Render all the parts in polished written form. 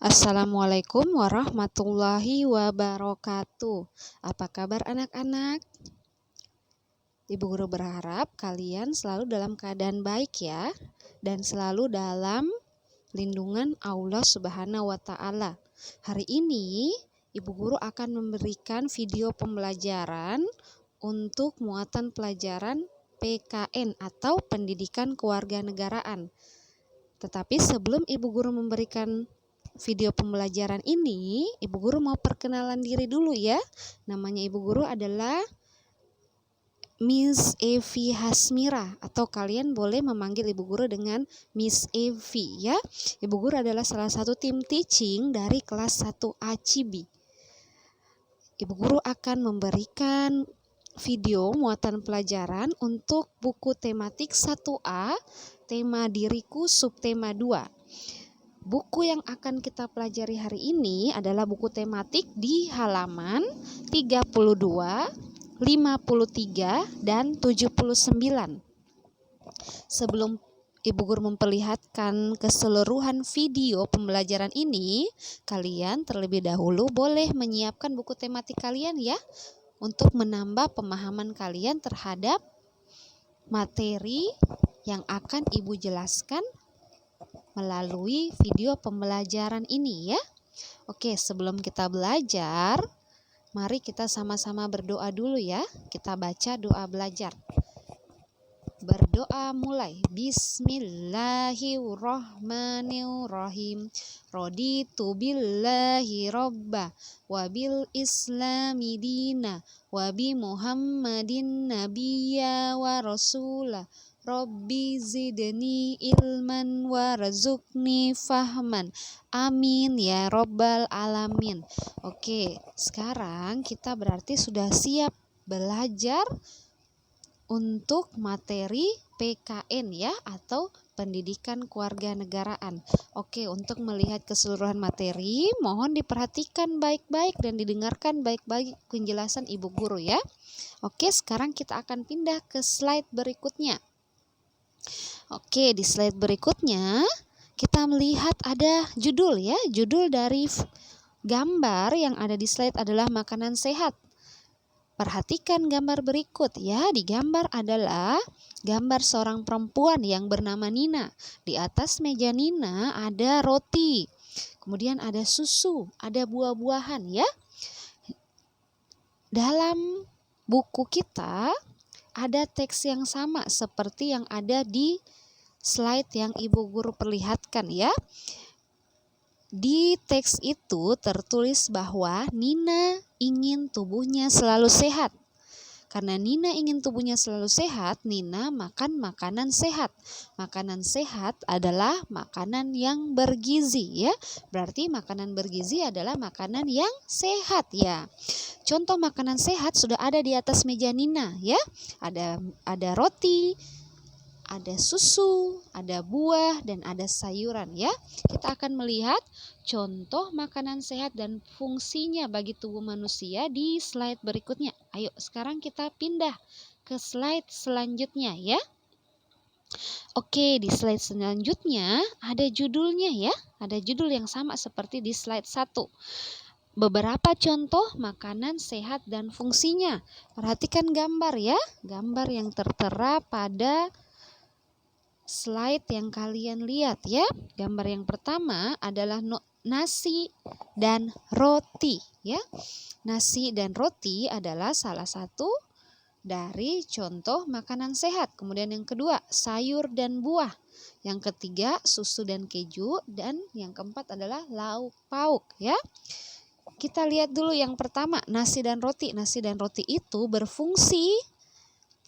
Assalamualaikum warahmatullahi wabarakatuh. Apa kabar anak-anak? Ibu guru berharap kalian selalu dalam keadaan baik ya, dan selalu dalam lindungan Allah Subhanahu wa Ta'ala. Hari ini Ibu guru akan memberikan video pembelajaran untuk muatan pelajaran PKN atau Pendidikan Kewarganegaraan. Tetapi sebelum Ibu guru memberikan video pembelajaran ini, Ibu guru mau perkenalan diri dulu ya. Namanya Ibu guru adalah Miss Evi Hasmira, atau kalian boleh memanggil Ibu guru dengan Miss Evi ya. Ibu guru adalah salah satu tim teaching dari kelas 1A Cibi. Ibu guru akan memberikan video muatan pelajaran untuk buku tematik 1A, tema diriku subtema 2. Buku yang akan kita pelajari hari ini adalah buku tematik di halaman 32, 53, dan 79. Sebelum Ibu guru memperlihatkan keseluruhan video pembelajaran ini, kalian terlebih dahulu boleh menyiapkan buku tematik kalian ya, untuk menambah pemahaman kalian terhadap materi yang akan Ibu jelaskan melalui video pembelajaran ini ya. Oke, sebelum kita belajar, mari kita sama-sama berdoa dulu ya. Kita baca doa belajar. Berdoa mulai. Bismillahirrahmanirrahim. Raditu billahi robba wa bil islami dina wa bi muhammadin nabiyya wa rasulah. Rabbi zidni ilman warzuqni fahman. Amin ya robbal alamin. Oke, sekarang kita berarti sudah siap belajar untuk materi PKN ya, atau Pendidikan Kewarganegaraan. Oke, untuk melihat keseluruhan materi, mohon diperhatikan baik-baik dan didengarkan baik-baik penjelasan Ibu guru ya. Oke, sekarang kita akan pindah ke slide berikutnya. Oke, di slide berikutnya kita melihat ada judul ya. Judul dari gambar yang ada di slide adalah makanan sehat. Perhatikan gambar berikut ya. Di gambar adalah gambar seorang perempuan yang bernama Nina. Di atas meja Nina ada roti. Kemudian ada susu, ada buah-buahan ya. Dalam buku kita ada teks yang sama seperti yang ada di slide yang Ibu guru perlihatkan ya. Di teks itu tertulis bahwa Nina ingin tubuhnya selalu sehat. Karena Nina ingin tubuhnya selalu sehat, Nina makan makanan sehat. Makanan sehat adalah makanan yang bergizi ya. Berarti makanan bergizi adalah makanan yang sehat ya. Contoh makanan sehat sudah ada di atas meja Nina ya. Ada roti, ada susu, ada buah, dan ada sayuran ya. Kita akan melihat contoh makanan sehat dan fungsinya bagi tubuh manusia di slide berikutnya. Ayo sekarang kita pindah ke slide selanjutnya ya. Oke, di slide selanjutnya ada judulnya ya. Ada judul yang sama seperti di slide 1. Beberapa contoh makanan sehat dan fungsinya. Perhatikan gambar ya. Gambar yang tertera pada slide yang kalian lihat ya. Gambar yang pertama adalah nasi dan roti ya. Nasi dan roti adalah salah satu dari contoh makanan sehat. Kemudian yang kedua, sayur dan buah. Yang ketiga, susu dan keju, dan yang keempat adalah lauk pauk ya. Kita lihat dulu yang pertama, nasi dan roti. Nasi dan roti itu berfungsi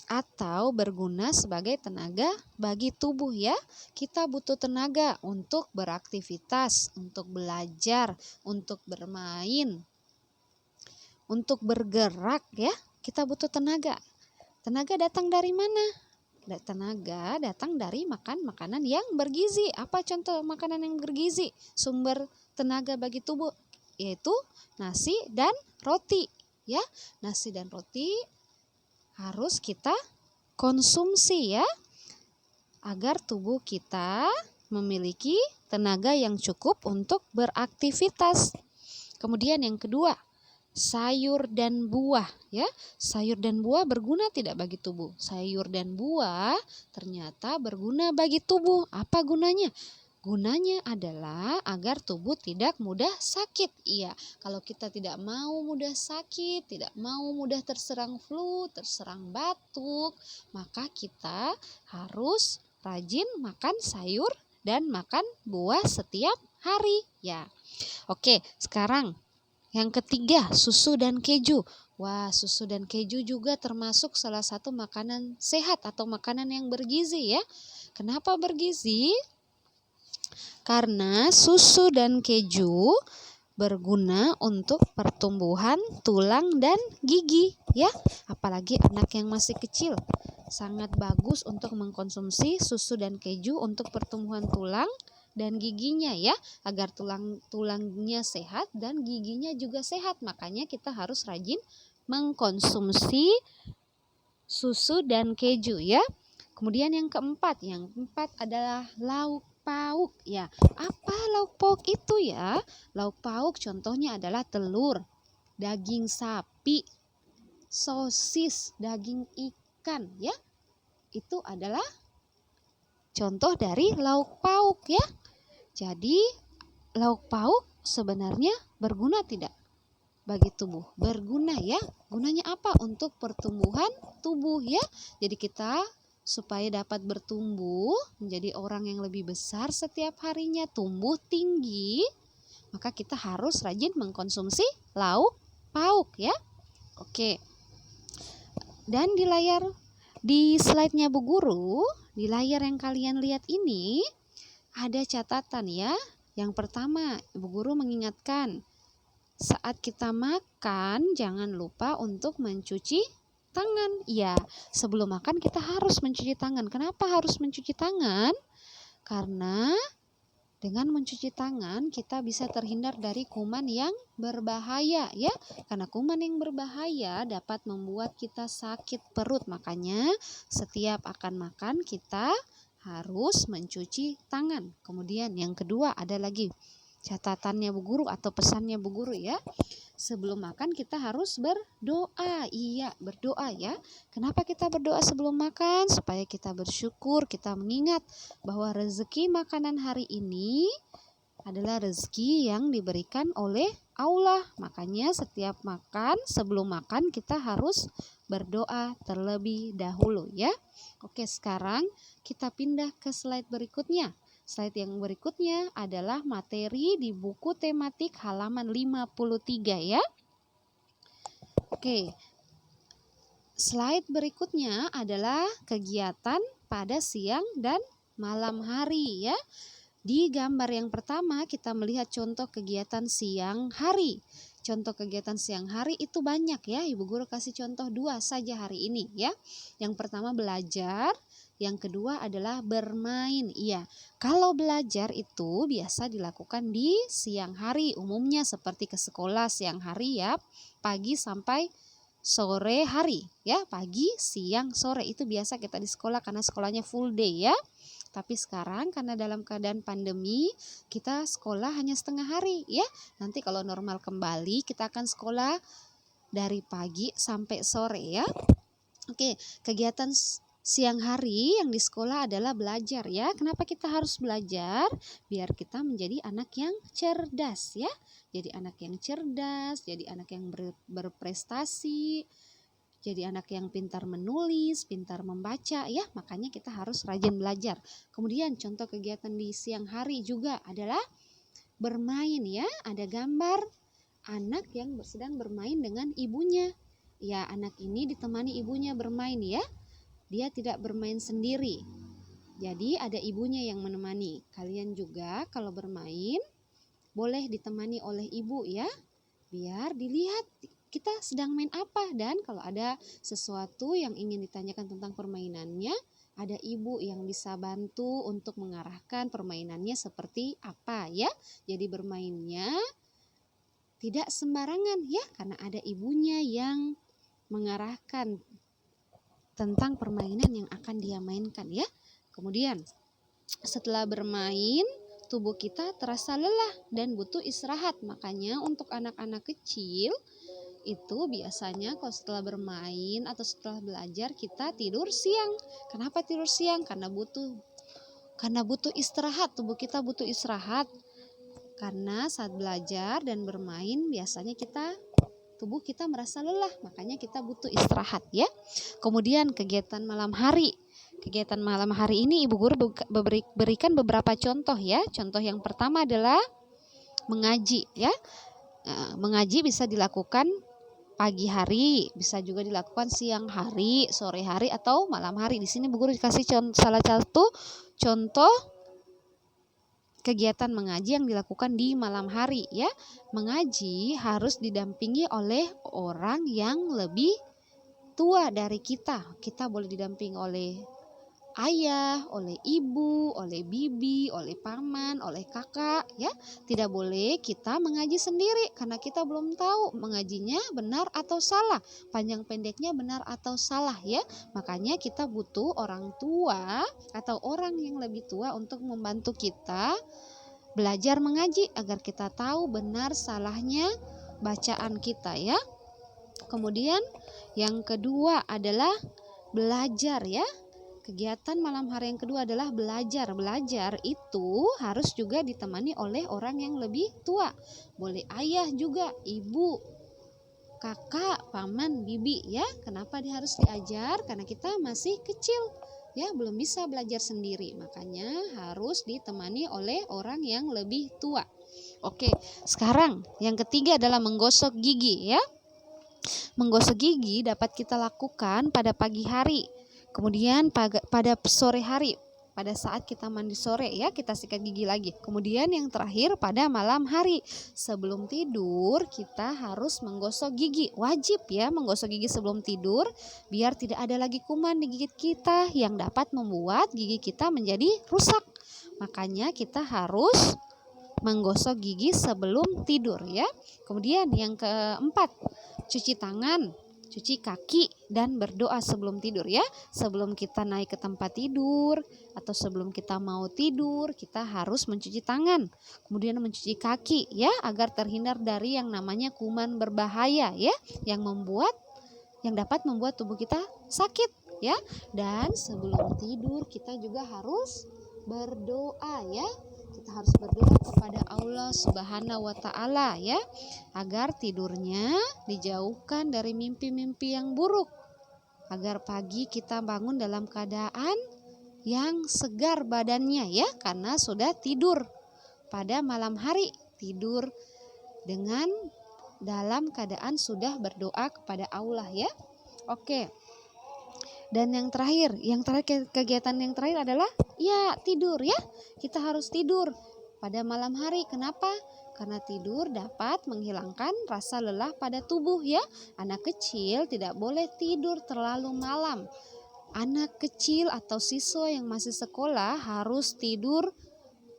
atau berguna sebagai tenaga bagi tubuh ya. Kita butuh tenaga untuk beraktivitas, untuk belajar, untuk bermain, untuk bergerak ya. Kita butuh tenaga. Tenaga datang dari mana? Tenaga datang dari makan makanan yang bergizi. Apa contoh makanan yang bergizi? Sumber tenaga bagi tubuh yaitu nasi dan roti ya. Nasi dan roti harus kita konsumsi ya, agar tubuh kita memiliki tenaga yang cukup untuk beraktivitas. Kemudian yang kedua, sayur dan buah ya. Sayur dan buah berguna tidak bagi tubuh? Sayur dan buah ternyata berguna bagi tubuh. Apa gunanya? Gunanya adalah agar tubuh tidak mudah sakit. Iya, kalau kita tidak mau mudah sakit, tidak mau mudah terserang flu, terserang batuk, maka kita harus rajin makan sayur dan makan buah setiap hari ya. Oke, sekarang yang ketiga, susu dan keju. Wah, susu dan keju juga termasuk salah satu makanan sehat atau makanan yang bergizi ya. Kenapa bergizi? Karena susu dan keju berguna untuk pertumbuhan tulang dan gigi ya. Apalagi anak yang masih kecil. Sangat bagus untuk mengkonsumsi susu dan keju untuk pertumbuhan tulang dan giginya ya, agar tulangnya sehat dan giginya juga sehat. Makanya kita harus rajin mengkonsumsi susu dan keju ya. Kemudian yang keempat adalah lauk pauk ya. Apa lauk pauk itu ya? Lauk pauk contohnya adalah telur, daging sapi, sosis, daging ikan ya. Itu adalah contoh dari lauk pauk ya. Jadi lauk pauk sebenarnya berguna tidak bagi tubuh? Berguna ya. Gunanya apa? Untuk pertumbuhan tubuh ya. Jadi kita supaya dapat bertumbuh menjadi orang yang lebih besar setiap harinya, tumbuh tinggi, maka kita harus rajin mengkonsumsi lauk pauk ya. Oke. Dan di slide-nya Bu Guru, di layar yang kalian lihat ini ada catatan ya. Yang pertama, Ibu Guru mengingatkan, saat kita makan jangan lupa untuk mencuci tangan. Ya, sebelum makan kita harus mencuci tangan. Kenapa harus mencuci tangan? Karena dengan mencuci tangan kita bisa terhindar dari kuman yang berbahaya ya. Karena kuman yang berbahaya dapat membuat kita sakit perut. Makanya setiap akan makan kita harus mencuci tangan. Kemudian yang kedua ada lagi catatannya Bu Guru atau pesannya Bu Guru ya. Sebelum makan kita harus berdoa. Iya, berdoa ya. Kenapa kita berdoa sebelum makan? Supaya kita bersyukur, kita mengingat bahwa rezeki makanan hari ini adalah rezeki yang diberikan oleh Allah. Makanya setiap makan, sebelum makan kita harus berdoa terlebih dahulu ya. Oke, sekarang kita pindah ke slide berikutnya. Slide yang berikutnya adalah materi di buku tematik halaman 53 ya. Oke. Slide berikutnya adalah kegiatan pada siang dan malam hari ya. Di gambar yang pertama kita melihat contoh kegiatan siang hari. Contoh kegiatan siang hari itu banyak ya. Ibu Guru kasih contoh 2 saja hari ini ya. Yang pertama belajar, yang kedua adalah bermain. Iya, kalau belajar itu biasa dilakukan di siang hari, umumnya seperti ke sekolah siang hari ya, pagi sampai sore hari ya, pagi, siang, sore itu biasa kita di sekolah karena sekolahnya full day ya. Tapi sekarang karena dalam keadaan pandemi kita sekolah hanya setengah hari ya. Nanti kalau normal kembali kita akan sekolah dari pagi sampai sore ya. Oke, kegiatan siang hari yang di sekolah adalah belajar ya. Kenapa kita harus belajar? Biar kita menjadi anak yang cerdas ya. Jadi anak yang cerdas, jadi anak yang berprestasi, jadi anak yang pintar menulis, pintar membaca ya. Makanya kita harus rajin belajar. Kemudian contoh kegiatan di siang hari juga adalah bermain ya. Ada gambar anak yang sedang bermain dengan ibunya. Ya, anak ini ditemani ibunya bermain ya. Dia tidak bermain sendiri. Jadi ada ibunya yang menemani. Kalian juga kalau bermain boleh ditemani oleh ibu ya. Biar dilihat kita sedang main apa, dan kalau ada sesuatu yang ingin ditanyakan tentang permainannya, ada ibu yang bisa bantu untuk mengarahkan permainannya seperti apa ya. Jadi bermainnya tidak sembarangan ya, karena ada ibunya yang mengarahkan tentang permainan yang akan dia mainkan ya. Kemudian Setelah bermain, tubuh kita terasa lelah dan butuh istirahat. Makanya untuk anak-anak kecil itu biasanya kalau setelah bermain atau setelah belajar kita tidur siang. Kenapa tidur siang? Karena butuh istirahat. Tubuh kita butuh istirahat. Karena saat belajar dan bermain biasanya tubuh kita merasa lelah, makanya kita butuh istirahat ya. Kemudian kegiatan malam hari. Kegiatan malam hari ini Ibu Guru berikan beberapa contoh ya. Contoh yang pertama adalah mengaji ya. Mengaji bisa dilakukan pagi hari, bisa juga dilakukan siang hari, sore hari atau malam hari. Di sini Bu Guru dikasih salah satu contoh kegiatan mengaji yang dilakukan di malam hari ya. Mengaji harus didampingi oleh orang yang lebih tua dari kita. Kita boleh didampingi oleh ayah, oleh ibu, oleh bibi, oleh paman, oleh kakak ya. Tidak boleh kita mengaji sendiri karena kita belum tahu mengajinya benar atau salah, panjang pendeknya benar atau salah ya. Makanya kita butuh orang tua atau orang yang lebih tua untuk membantu kita belajar mengaji agar kita tahu benar salahnya bacaan kita ya. Kemudian yang kedua adalah belajar ya. Kegiatan malam hari yang kedua adalah belajar. Belajar itu harus juga ditemani oleh orang yang lebih tua. Boleh ayah juga, ibu, kakak, paman, bibi ya. Kenapa dia harus diajar? Karena kita masih kecil ya, belum bisa belajar sendiri. Makanya harus ditemani oleh orang yang lebih tua. Oke, sekarang yang ketiga adalah menggosok gigi ya. Menggosok gigi dapat kita lakukan pada pagi hari. Kemudian pada sore hari, pada saat kita mandi sore ya, kita sikat gigi lagi. Kemudian yang terakhir pada malam hari. Sebelum tidur kita harus menggosok gigi. Wajib ya menggosok gigi sebelum tidur biar tidak ada lagi kuman di gigi kita yang dapat membuat gigi kita menjadi rusak. Makanya kita harus menggosok gigi sebelum tidur ya. Kemudian yang keempat, cuci tangan, cuci kaki dan berdoa sebelum tidur ya. Sebelum kita naik ke tempat tidur atau sebelum kita mau tidur, kita harus mencuci tangan. Kemudian mencuci kaki ya agar terhindar dari yang namanya kuman berbahaya ya yang dapat membuat tubuh kita sakit ya. Dan sebelum tidur kita juga harus berdoa ya. Kita harus berdoa kepada Allah Subhanahu wa Ta'ala ya, agar tidurnya dijauhkan dari mimpi-mimpi yang buruk, agar pagi kita bangun dalam keadaan yang segar badannya ya, karena sudah tidur pada malam hari, tidur dengan dalam keadaan sudah berdoa kepada Allah ya. Oke. Dan yang terakhir kegiatan yang terakhir adalah ya tidur ya. Kita harus tidur pada malam hari. Kenapa? Karena tidur dapat menghilangkan rasa lelah pada tubuh ya. Anak kecil tidak boleh tidur terlalu malam. Anak kecil atau siswa yang masih sekolah harus tidur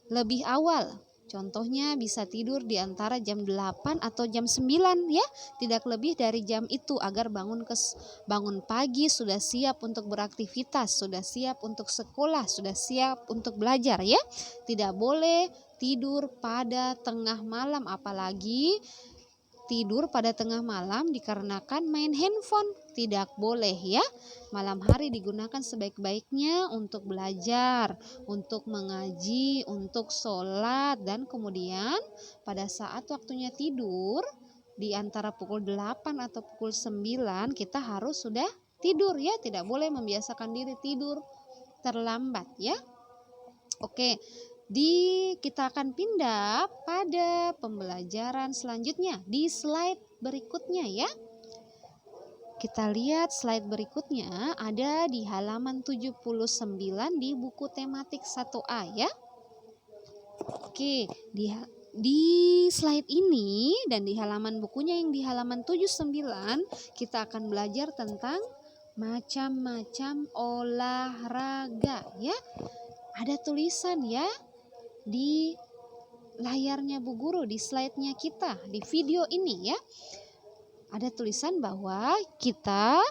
lebih awal. Contohnya bisa tidur di antara jam 8 atau jam 9 ya, tidak lebih dari jam itu agar bangun pagi sudah siap untuk beraktivitas, sudah siap untuk sekolah, sudah siap untuk belajar ya. Tidak boleh tidur pada tengah malam, apalagi tidur pada tengah malam dikarenakan main handphone. Tidak boleh ya. Malam hari digunakan sebaik-baiknya untuk belajar, untuk mengaji, untuk sholat. Dan kemudian pada saat waktunya tidur di antara pukul 8 atau pukul 9 kita harus sudah tidur ya. Tidak boleh membiasakan diri tidur terlambat ya. Oke, kita akan pindah pada pembelajaran selanjutnya di slide berikutnya ya. Kita lihat slide berikutnya ada di halaman 79 di buku tematik 1A ya. Oke, di slide ini dan di halaman bukunya yang di halaman 79 kita akan belajar tentang macam-macam olahraga ya. Ada tulisan ya di layarnya Bu Guru, di slide-nya kita, di video ini ya. Ada tulisan bahwa kita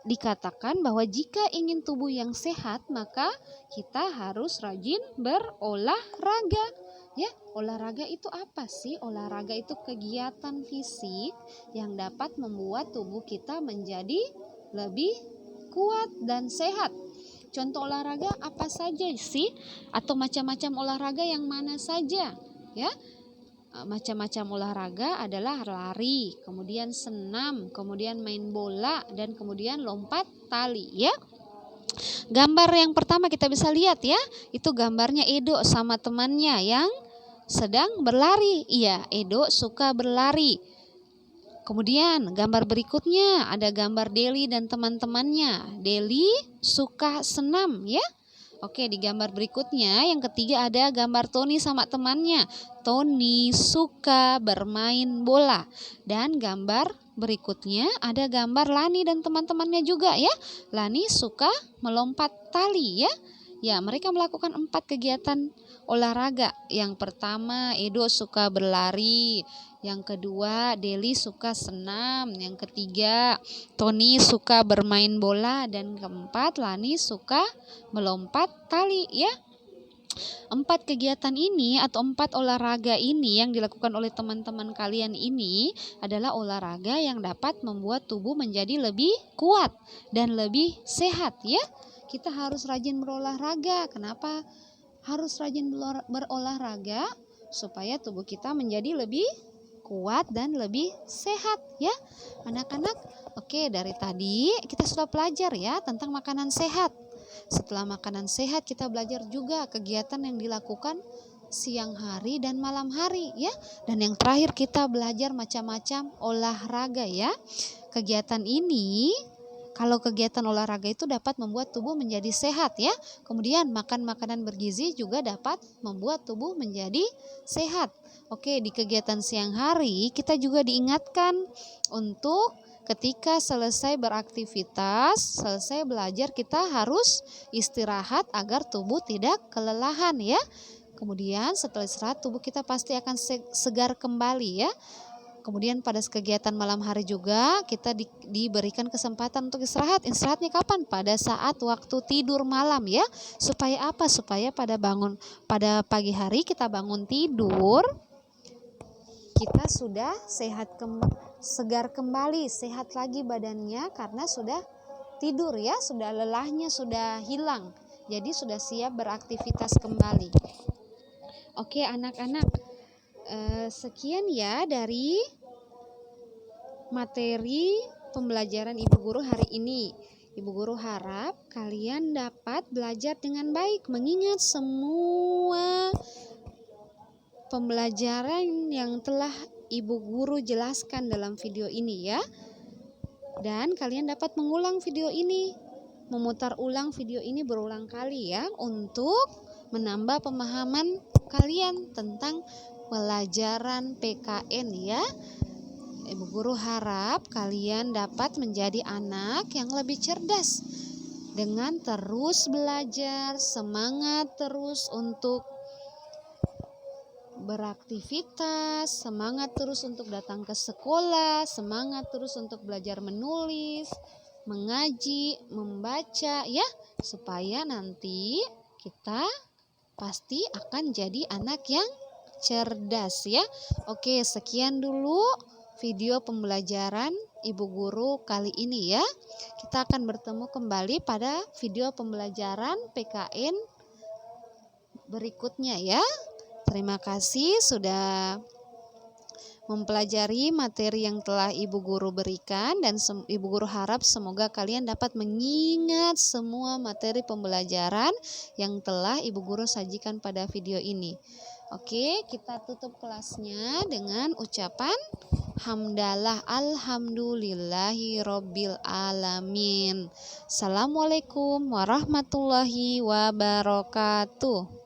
dikatakan bahwa jika ingin tubuh yang sehat, maka kita harus rajin berolahraga. Ya, olahraga itu apa sih? Olahraga itu kegiatan fisik yang dapat membuat tubuh kita menjadi lebih kuat dan sehat. Contoh olahraga apa saja sih? Atau macam-macam olahraga yang mana saja? Ya, macam-macam olahraga adalah lari, kemudian senam, kemudian main bola, dan kemudian lompat tali ya. Gambar yang pertama kita bisa lihat ya, itu gambarnya Edo sama temannya yang sedang berlari. Iya, Edo suka berlari. Kemudian gambar berikutnya ada gambar Deli dan teman-temannya. Deli suka senam ya. Oke, di gambar berikutnya yang ketiga ada gambar Tony sama temannya. Tony suka bermain bola. Dan gambar berikutnya ada gambar Lani dan teman-temannya juga ya. Lani suka melompat tali ya. Ya, mereka melakukan 4 kegiatan olahraga. Yang pertama, Edo suka berlari. Yang kedua, Deli suka senam. Yang ketiga, Tony suka bermain bola. Dan keempat, Lani suka melompat tali ya. 4 kegiatan ini atau 4 olahraga ini yang dilakukan oleh teman-teman kalian ini adalah olahraga yang dapat membuat tubuh menjadi lebih kuat dan lebih sehat ya. Kita harus rajin berolahraga. Kenapa harus rajin berolahraga? Supaya tubuh kita menjadi lebih kuat dan lebih sehat ya anak-anak. Oke, dari tadi kita sudah belajar ya tentang makanan sehat. Setelah makanan sehat kita belajar juga kegiatan yang dilakukan siang hari dan malam hari ya. Dan yang terakhir kita belajar macam-macam olahraga ya. Kegiatan ini, kalau kegiatan olahraga itu dapat membuat tubuh menjadi sehat ya. Kemudian makan makanan bergizi juga dapat membuat tubuh menjadi sehat. Oke, di kegiatan siang hari kita juga diingatkan untuk ketika selesai beraktivitas, selesai belajar, kita harus istirahat agar tubuh tidak kelelahan ya. Kemudian setelah istirahat tubuh kita pasti akan segar kembali ya. Kemudian pada kegiatan malam hari juga kita diberikan kesempatan untuk istirahat. Istirahatnya kapan? Pada saat waktu tidur malam ya. Supaya apa? Supaya pada pagi hari kita bangun tidur, kita sudah segar kembali, sehat lagi badannya karena sudah tidur ya, sudah lelahnya sudah hilang. Jadi sudah siap beraktivitas kembali. Oke anak-anak, sekian ya dari materi pembelajaran Ibu Guru hari ini. Ibu Guru harap kalian dapat belajar dengan baik, mengingat semua pembelajaran yang telah Ibu Guru jelaskan dalam video ini ya. Dan kalian dapat mengulang video ini, memutar ulang video ini berulang kali ya, untuk menambah pemahaman kalian tentang pelajaran PKN ya. Ibu Guru harap kalian dapat menjadi anak yang lebih cerdas dengan terus belajar, semangat terus untuk beraktivitas, semangat terus untuk datang ke sekolah, semangat terus untuk belajar menulis, mengaji, membaca ya, supaya nanti kita pasti akan jadi anak yang cerdas ya. Oke, sekian dulu video pembelajaran Ibu Guru kali ini ya. Kita akan bertemu kembali pada video pembelajaran PKN berikutnya ya. Terima kasih sudah mempelajari materi yang telah Ibu Guru berikan, dan Ibu Guru harap semoga kalian dapat mengingat semua materi pembelajaran yang telah Ibu Guru sajikan pada video ini. Oke, kita tutup kelasnya dengan ucapan hamdalah alhamdulillahi robbil alamin. Assalamualaikum warahmatullahi wabarakatuh.